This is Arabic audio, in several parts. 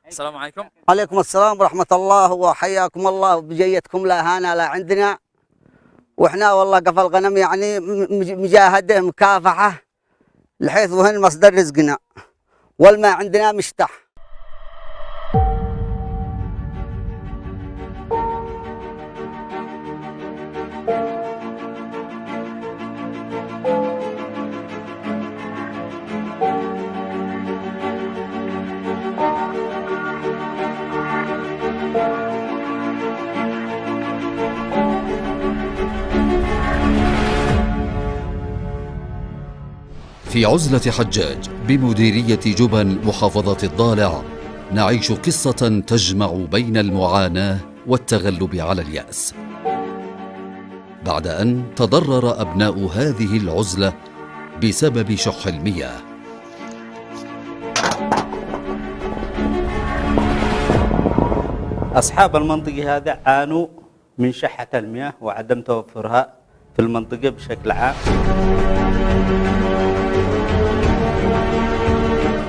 السلام عليكم. عليكم السلام ورحمة الله وحياكم الله بجيتكم لا هنا لا عندنا. واحنا والله قفل غنم يعني مجاهدة مكافحة لحيث وهن مصدر رزقنا والماء عندنا مشتح. في عزلة حجاج بمديرية جبن محافظة الضالع نعيش قصة تجمع بين المعاناة والتغلب على اليأس بعد أن تضرر أبناء هذه العزلة بسبب شح المياه. أصحاب المنطقة هذا عانوا من شحة المياه وعدم توفرها في المنطقة بشكل عام.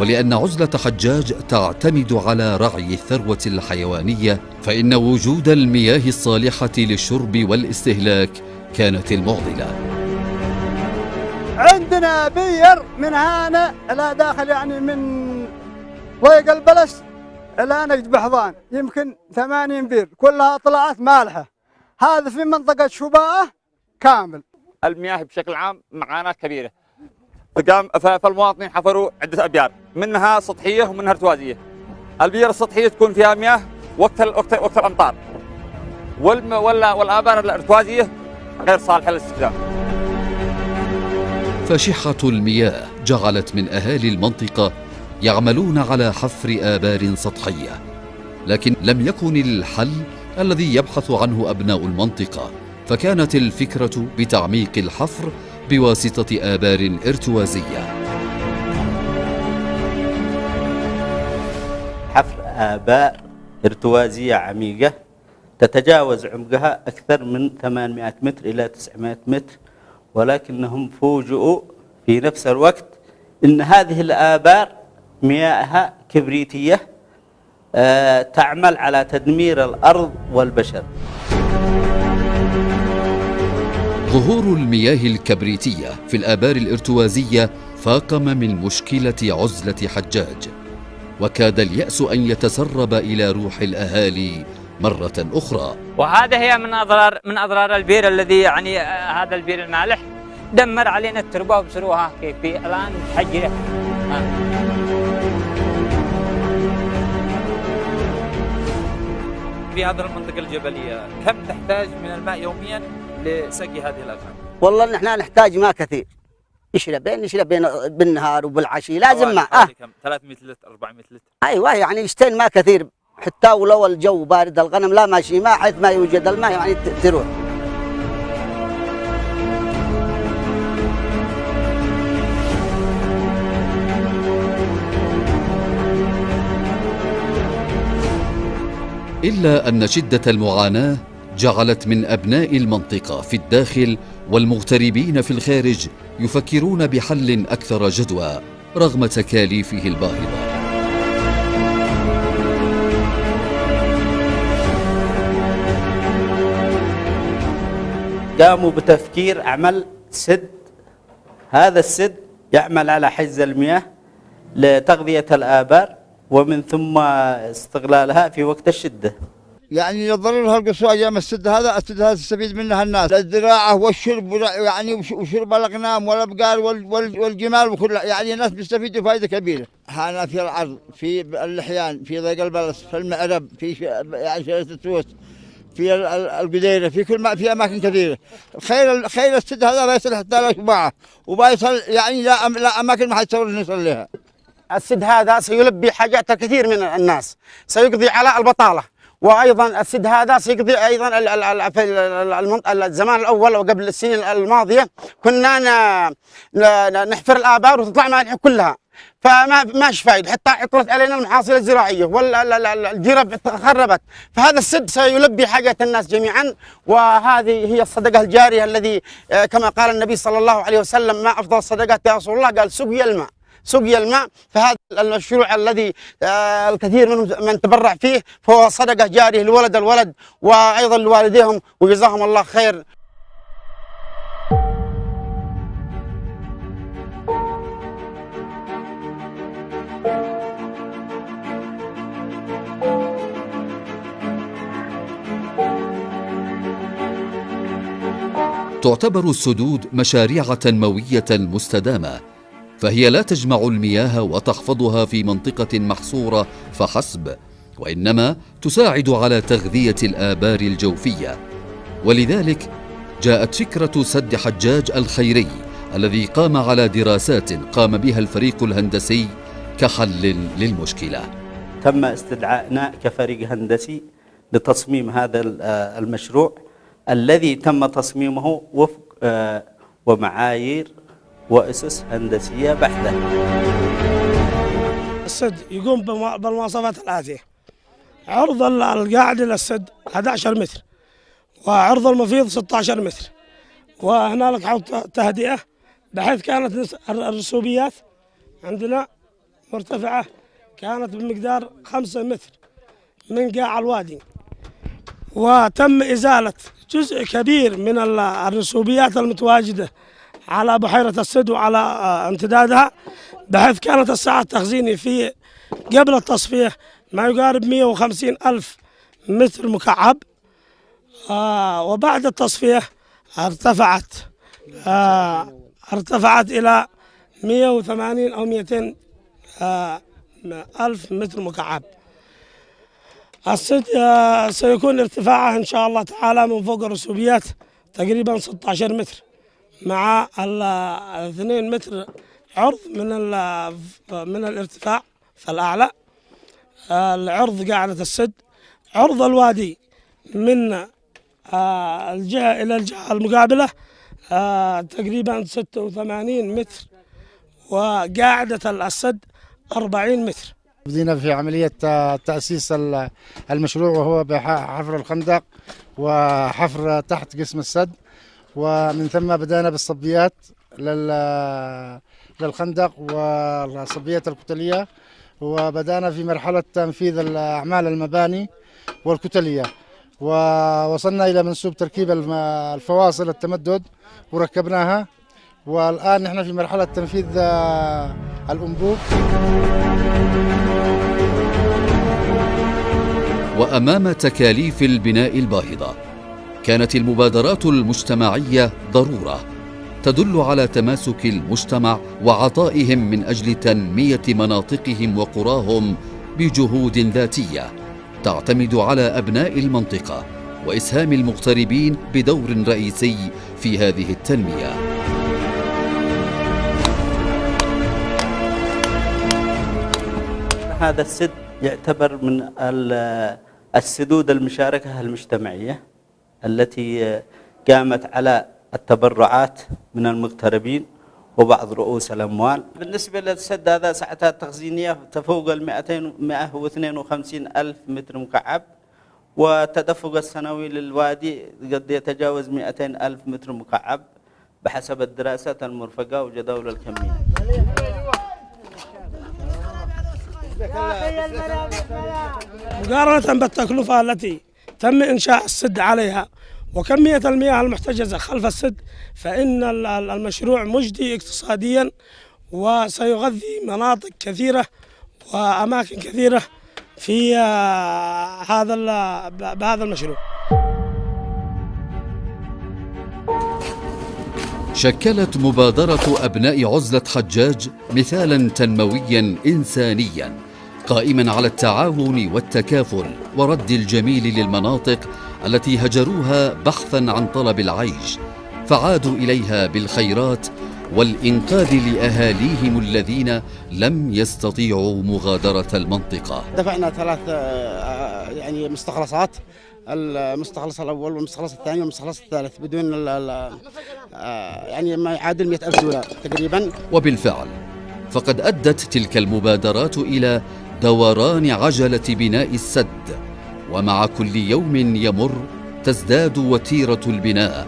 ولأن عزلة حجاج تعتمد على رعي الثروة الحيوانية فإن وجود المياه الصالحة للشرب والاستهلاك كانت المعضلة. عندنا بير من هنا إلى داخل يعني من ويق البلس إلى نجد بحضان يمكن 80 بير كلها طلعت مالحة. هذا في منطقة شباءة كامل. المياه بشكل عام معاناة كبيرة. فالمواطنين حفروا عدة أبيار منها سطحية ومنها ارتوازية. البير السطحية تكون فيها مياه وقت الأمطار والآبار الارتوازية غير صالحة للاستخدام. فشحة المياه جعلت من أهالي المنطقة يعملون على حفر آبار سطحية، لكن لم يكن الحل الذي يبحث عنه أبناء المنطقة، فكانت الفكرة بتعميق الحفر بواسطة آبار ارتوازية. حفر آبار ارتوازية عميقة تتجاوز عمقها أكثر من 800 متر إلى 900 متر، ولكنهم فوجئوا في نفس الوقت أن هذه الآبار مياهها كبريتية تعمل على تدمير الأرض والبشر. ظهور المياه الكبريتية في الآبار الارتوازية فاقم من مشكلة عزلة حجاج، وكاد اليأس أن يتسرب إلى روح الأهالي مرة أخرى. وهذا هي من أضرار البير الذي يعني هذا البير المالح دمر علينا التربة وبصروها كيف الآن تحجره. في هذه المنطقة الجبلية كم تحتاج من الماء يوميا لسقي هذه الأغنام؟ والله نحن نحتاج ماء كثير، نشرب بالنهار وبالعشي لازم ماء. 300 لتر 400 لتر. ايوه يعني يشتين ماء كثير حتى ولو الجو بارد الغنم لا ماشي ماء، حيث ما يوجد الماء يعني تروح. إلا أن شدة المعاناة جعلت من أبناء المنطقة في الداخل والمغتربين في الخارج يفكرون بحل أكثر جدوى رغم تكاليفه الباهظة. قاموا بتفكير عمل سد. هذا السد يعمل على حجز المياه لتغذية الآبار ومن ثم استغلالها في وقت الشدة. يعني يضررها القصوى أيام السد هذا تستفيد منها الناس، الزراعة والشرب يعني وشرب الأغنام والأبقار والجمال وكل يعني الناس بيستفيدوا فائدة كبيرة. هنا في العرض، في اللحيان، في ضيق البلس، في المعرب، في يعني شارع السويس، في القديرة، في كل ما في أماكن كثيرة. خير السد هذا بيصل حتى لا شباعة وبيصل يعني لا أماكن ما حد نوصل لها. السد هذا سيلبي حاجات كثير من الناس، سيقضي على البطالة، وايضا السد هذا سيقضي ايضا في الزمان الاول وقبل السنين الماضيه كنا نحفر الابار وتطلع مالح كلها، فماش فايد حتى عطلت علينا المحاصيل الزراعيه والجرب خربت. فهذا السد سيلبي حاجه الناس جميعا، وهذه هي الصدقه الجاريه الذي كما قال النبي صلى الله عليه وسلم: ما افضل الصدقات يا رسول الله؟ قال سقي الماء. سقي الماء. فهذا المشروع الذي الكثير منهم من تبرع فيه فهو صدقة جارية لولد الولد وأيضا لوالديهم وجزاهم الله خير. تعتبر السدود مشاريع تنموية مستدامة، فهي لا تجمع المياه وتحفظها في منطقة محصورة فحسب، وإنما تساعد على تغذية الآبار الجوفية. ولذلك جاءت فكرة سد حجاج الخيري الذي قام على دراسات قام بها الفريق الهندسي كحل للمشكلة. تم استدعائنا كفريق هندسي لتصميم هذا المشروع الذي تم تصميمه وفق ومعايير وأسس هندسية بحتة. السد يقوم بالمواصفات الآتية: عرض القاعدة للسد 11 متر، وعرض المفيض 16 متر، وهنالك حوض تهدئة بحيث كانت الرسوبيات عندنا مرتفعة، كانت بمقدار 5 متر من قاع الوادي، وتم إزالة جزء كبير من الرسوبيات المتواجدة على بحيرة السد وعلى امتدادها، بحيث كانت السعة التخزيني في قبل التصفية ما يقارب 150 ألف متر مكعب، وبعد التصفية ارتفعت إلى 180 أو 200 ألف متر مكعب. السد سيكون ارتفاعه إن شاء الله تعالى من فوق الرسوبيات تقريبا 16 متر، مع 2 متر عرض من الارتفاع في الأعلى. العرض قاعدة السد، عرض الوادي من الجهة إلى الجهة المقابلة تقريبا 86 متر، وقاعدة السد 40 متر. بدينا في عملية تأسيس المشروع، وهو بحفر الخندق وحفر تحت قسم السد، ومن ثم بدأنا بالصبيات للخندق والصبيات الكتلية، وبدأنا في مرحلة تنفيذ الأعمال المباني والكتلية، ووصلنا إلى منسوب تركيب الفواصل التمدد وركبناها، والآن نحن في مرحلة تنفيذ الأنبوب. وأمام تكاليف البناء الباهظة كانت المبادرات المجتمعية ضرورة تدل على تماسك المجتمع وعطائهم من أجل تنمية مناطقهم وقراهم بجهود ذاتية تعتمد على أبناء المنطقة وإسهام المغتربين بدور رئيسي في هذه التنمية. هذا السد يعتبر من السدود المشاركة المجتمعية التي قامت على التبرعات من المغتربين وبعض رؤوس الأموال. بالنسبة للسد هذا سعته التخزينية تفوق 152 ألف متر مكعب، وتدفق السنوي للوادي قد يتجاوز 200 ألف متر مكعب بحسب الدراسات المرفقة وجداول الكمية. مقارنة بالتكلفة التي تم إنشاء السد عليها وكمية المياه المحتجزة خلف السد، فإن المشروع مجدي اقتصاديا وسيغذي مناطق كثيرة وأماكن كثيرة في بهذا المشروع. شكلت مبادرة أبناء عزلة حجاج مثالا تنمويا إنسانيا قائما على التعاون والتكافل ورد الجميل للمناطق التي هجروها بحثا عن طلب العيش، فعادوا إليها بالخيرات والإنقاذ لأهاليهم الذين لم يستطيعوا مغادرة المنطقة. دفعنا 3 مستخلصات، المستخلص الأول والمستخلص الثاني والمستخلص الثالث بدون ما يعادل 100,000 دولار تقريبا. وبالفعل فقد أدت تلك المبادرات إلى دوران عجلة بناء السد، ومع كل يوم يمر تزداد وتيرة البناء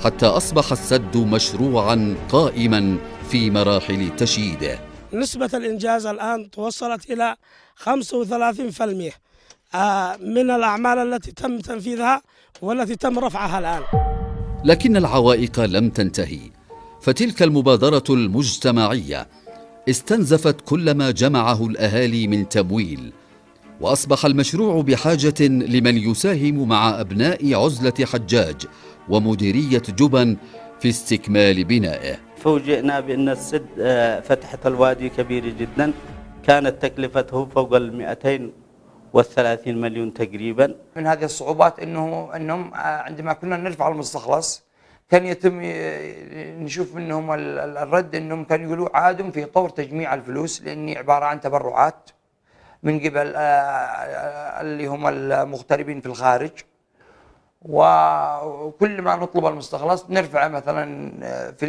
حتى أصبح السد مشروعا قائما في مراحل تشييده. نسبة الإنجاز الآن توصلت إلى 35% من الأعمال التي تم تنفيذها والتي تم رفعها الآن. لكن العوائق لم تنتهي، فتلك المبادرة المجتمعية استنزفت كل ما جمعه الأهالي من تمويل، وأصبح المشروع بحاجة لمن يساهم مع أبناء عزلة حجاج ومديرية جبن في استكمال بنائه. فوجئنا بأن السد فتحة الوادي كبيرة جدا، كانت تكلفته فوق 230 مليون تقريبا. من هذه الصعوبات انهم عندما كنا نرفع المستخلص كان يتم نشوف منهم الرد انهم كانوا يقولوا عادوا في طور تجميع الفلوس، لاني عباره عن تبرعات من قبل اللي هم المغتربين في الخارج، وكل ما نطلب المستخلص نرفعه مثلا في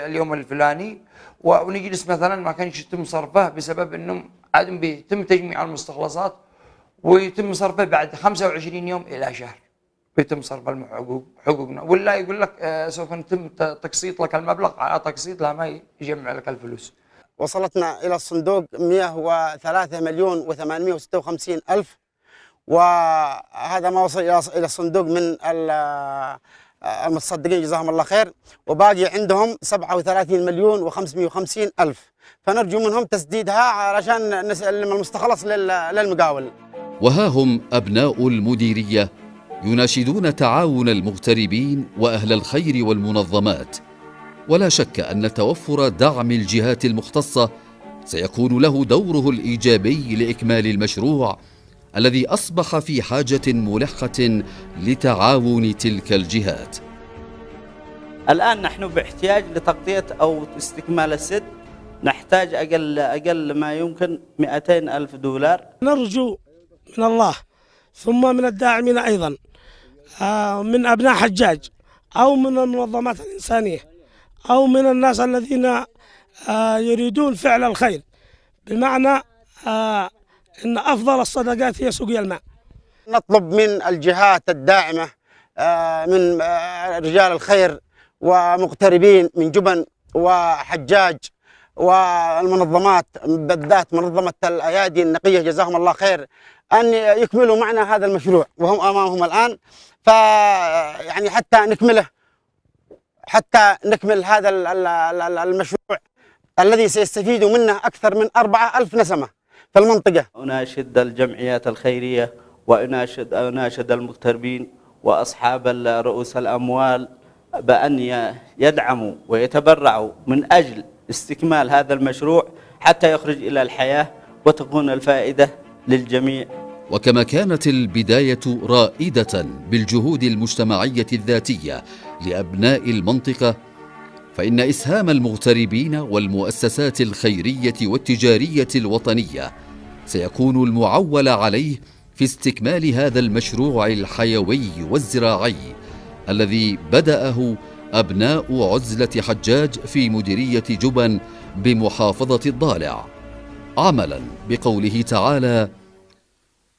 اليوم الفلاني، ونجلس مثلا ما كانش يتم صرفه بسبب انهم عادم بيتم تجميع المستخلصات ويتم صرفه بعد 25 يوم الى شهر بيتم صرف حقوقنا، ولا يقول لك سوف يتم تقسيط لك المبلغ على تقسيط لا ما يجمع لك الفلوس. وصلتنا الى الصندوق 103 مليون و856 الف، وهذا ما وصل الى الصندوق من المتصدقين جزاهم الله خير، وباقي عندهم 37 مليون و550 الف، فنرجو منهم تسديدها علشان نسلم المستخلص للمقاول. وها هم أبناء المديرية يناشدون تعاون المغتربين وأهل الخير والمنظمات، ولا شك أن توفر دعم الجهات المختصة سيكون له دوره الإيجابي لإكمال المشروع الذي أصبح في حاجة ملحة لتعاون تلك الجهات. الآن نحن باحتياج لتغطية أو استكمال السد، نحتاج أقل ما يمكن 200 ألف دولار. نرجو من الله ثم من الداعمين أيضا من أبناء حجاج أو من المنظمات الإنسانية أو من الناس الذين يريدون فعل الخير، بمعنى إن أفضل الصدقات هي سقي الماء. نطلب من الجهات الداعمة من رجال الخير ومغتربين من جبن وحجاج والمنظمات بالذات منظمة الأيادي النقية جزاهم الله خير أن يكملوا معنا هذا المشروع وهم أمامهم الآن، يعني حتى نكمل هذا المشروع الذي سيستفيد منه أكثر من 4000 نسمة في المنطقة. أناشد الجمعيات الخيرية وأناشد المغتربين وأصحاب رؤوس الأموال بأن يدعموا ويتبرعوا من أجل استكمال هذا المشروع حتى يخرج إلى الحياة وتكون الفائدة للجميع. وكما كانت البداية رائدة بالجهود المجتمعية الذاتية لأبناء المنطقة، فإن إسهام المغتربين والمؤسسات الخيرية والتجارية الوطنية سيكون المعول عليه في استكمال هذا المشروع الحيوي والزراعي الذي بدأه أبناء عزلة حجاج في مديرية جبن بمحافظة الضالع، عملا بقوله تعالى: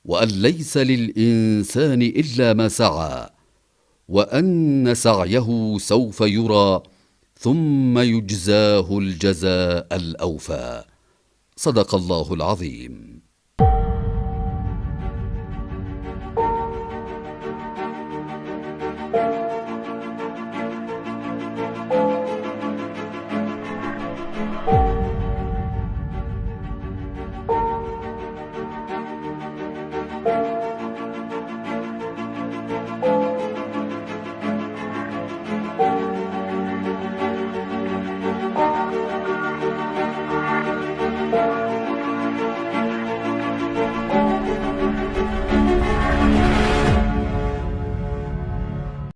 وأن ليس للإنسان إلا ما سعى وأن سعيه سوف يرى ثم يجزاه الجزاء الأوفى. صدق الله العظيم.